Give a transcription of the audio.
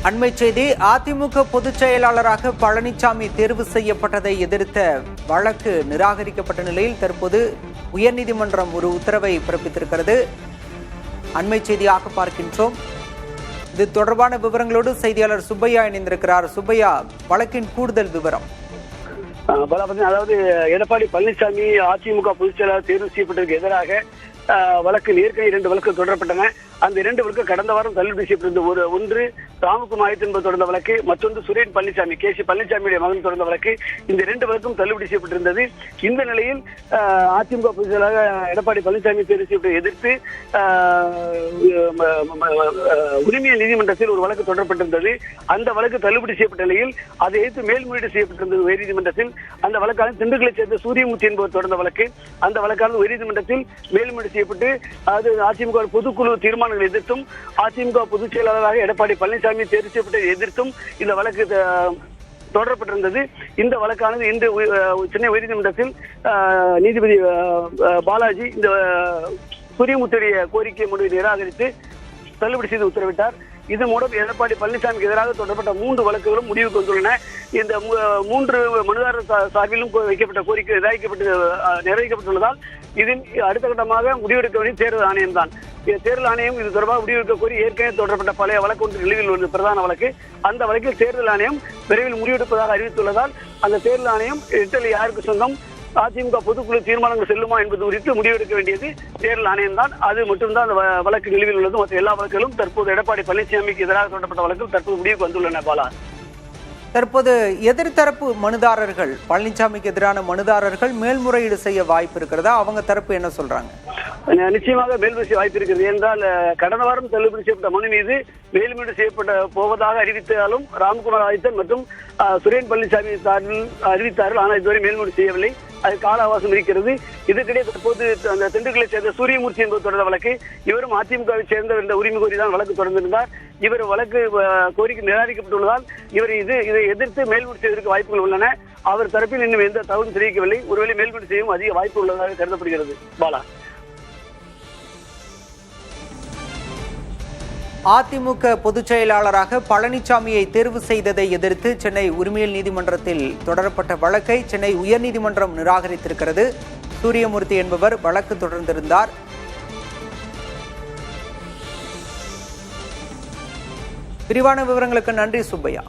அண்மை செய்தி. அதிமுக பொதுச் செயலாளராக பழனிசாமி தேர்வு செய்யப்பட்டதை எதிர்த்த வழக்கு நிராகரிக்கப்பட்ட நிலையில் தற்போது உயர்நீதிமன்றம் ஒரு உத்தரவை பிறப்பித்திருக்கிறது. அண்மை செய்தியாக பார்க்கின்றோம். இது தொடர்பான விவரங்களோடு செய்தியாளர் சுப்பையா இணைந்திருக்கிறார். சுப்பையா, வழக்கின் கூடுதல் விவரம். அதாவது எடப்பாடி பழனிசாமி அதிமுக பொதுச் செயலாளர் தேர்வு செய்யப்பட்டதற்கு எதிராக வழக்கில் ஏற்கனவே 2 வழக்குகள் தொடரப்பட்டன. அந்த 2 வழக்கு கடந்த வாரம் தள்ளுபடி செய்யப்பட்டிருந்த ஒன்று ராமகுமார் என்பது தொடர்ந்த வழக்கு, மற்றொன்று சுரேன் பழனிசாமி கேசி பழனிசாமியுடைய மகன் தொடர்ந்த வழக்கு. இந்த 2 வழக்கும் தள்ளுபடி செய்யப்பட்டிருந்தது. இந்த நிலையில் அதிமுக பொதுச் செயலாளர் எடப்பாடி பழனிசாமி தேர்வு செய்யப்பட்டதை எதிர்த்து உரிமையியல் நீதிமன்றத்தில் ஒரு வழக்கு தொடரப்பட்டிருந்தது. அந்த வழக்கு தள்ளுபடி செய்யப்பட்ட நிலையில் அதை எதிர்த்து மேல்முறையீடு செய்யப்பட்டிருந்தது உயர்நீதிமன்றத்தில். அந்த வழக்கானது திண்டுக்கலை சேர்ந்த சூரியமூர்த்தி என்பவர் தொடர்ந்த வழக்கு. அந்த வழக்கானது உயர்நீதிமன்றத்தில் மேல்முறையீடு செய்யப்பட்டு அது அதிமுக பொதுக்குழு தீர்மானங்களை எதிர்த்தும் அதிமுக பொதுச் செயலாளராக எடப்பாடி பழனிசாமி தேர்வு செய்யப்பட்டதை எதிர்த்தும் இந்த வழக்கு தொடரப்பட்டிருந்தது. இந்த வழக்கானது இன்று சென்னை உயர்நீதிமன்றத்தில் நீதிபதி பாலாஜி இந்த சூரியமூர்த்தியுடைய கோரிக்கை முடிவை நிராகரித்து தள்ளுபடி செய்து உத்தரவிட்டார். இதன் மூலம் எடப்பாடி பழனிசாமிக்கு எதிராக தொடரப்பட்ட 3 வழக்குகளும் முடிவுக்கு வந்துள்ளன. இந்த 3 மனுதாரர் சார்பிலும் வைக்கப்பட்ட கோரிக்கை நிறைவேற்றப்பட்டுள்ளதால் இதில் அடுத்த கட்டமாக முடிவெடுக்க வேண்டிய தேர்தல் ஆணையம் தான். தேர்தல் ஆணையம் இது தொடர்பாக முடிவெடுக்க கோரி ஏற்கனவே தொடரப்பட்ட பழைய வழக்கு ஒன்று நிலுவையில் உள்ள பிரதான வழக்கு. அந்த வழக்கில் தேர்தல் ஆணையம் விரைவில் முடிவெடுப்பதாக அறிவித்துள்ளதால் அந்த தேர்தல் ஆணையம் இட்டலி யாருக்கு சொந்தம், அதிமுக பொதுக்குழு தீர்மானங்கள் செல்லுமா என்பது குறித்து முடிவெடுக்க வேண்டியது தேர்தல் ஆணையம் தான். அது மட்டும்தான் அந்த வழக்கு நிலுவையில் உள்ளது. மற்ற எல்லா வழக்குகளும் தற்போது எடப்பாடி பழனிசாமிக்கு எதிராக தொடரப்பட்ட வழக்குகள் தற்போது முடிவுக்கு வந்துள்ளன. பாலா, தற்போது எதிர்த்தரப்பு மனுதாரர்கள், பழனிசாமிக்கு எதிரான மனுதாரர்கள் மேல்முறையீடு செய்ய வாய்ப்பு இருக்கிறதா? அவங்க தரப்பு என்ன சொல்றாங்க? நிச்சயமாக மேல்முறை வாய்ப்பு இருக்கிறது. என்றால் கடந்த வாரம் தள்ளுபடி செய்யப்பட்ட மனு மீது மேல்முறையீடு செய்யப்பட்ட போவதாக அறிவித்தாலும் ராம்குமார் ஆதித்தன் மற்றும் சுரேன் பழனிசாமி சார்பில் அறிவித்தார்கள். ஆனால் இதுவரை மேல்முறையீடு செய்யவில்லை. அது கால அவகாசம் இருக்கிறது. இதற்கிடையே தற்போது அந்த திண்டுக்கலை சேர்ந்த சூரியமூர்த்தி என்பது தொடர்ந்த வழக்கு. இவரும் அதிமுகவை சேர்ந்த இந்த உரிமை கோரிதான் வழக்கு தொடர்ந்திருந்தார். இவர் வழக்கு கோரிக்கை நிராகரிக்கப்பட்டுள்ளதால் இதை எதிர்த்து மேல்முறையீடு செய்வதற்கு வாய்ப்புகள் உள்ளன. அவர் தரப்பில் இன்னும் எந்த தகவலும் தெரிவிக்கவில்லை. ஒருவேளை மேல்முறையீடு செய்யவும் அதிக வாய்ப்பு உள்ளதாக கருதப்படுகிறது. பாலா, அதிமுக பொதுச் செயலாளராக பழனிசாமியை தேர்வு செய்ததை எதிர்த்து சென்னை உரிமையியல் நீதிமன்றத்தில் தொடரப்பட்ட வழக்கை சென்னை உயர்நீதிமன்றம் நிராகரித்திருக்கிறது. சூரியமூர்த்தி என்பவர் வழக்கு தொடர்ந்திருந்தார். விரிவான விவரங்களுக்கு நன்றி சுப்பையா.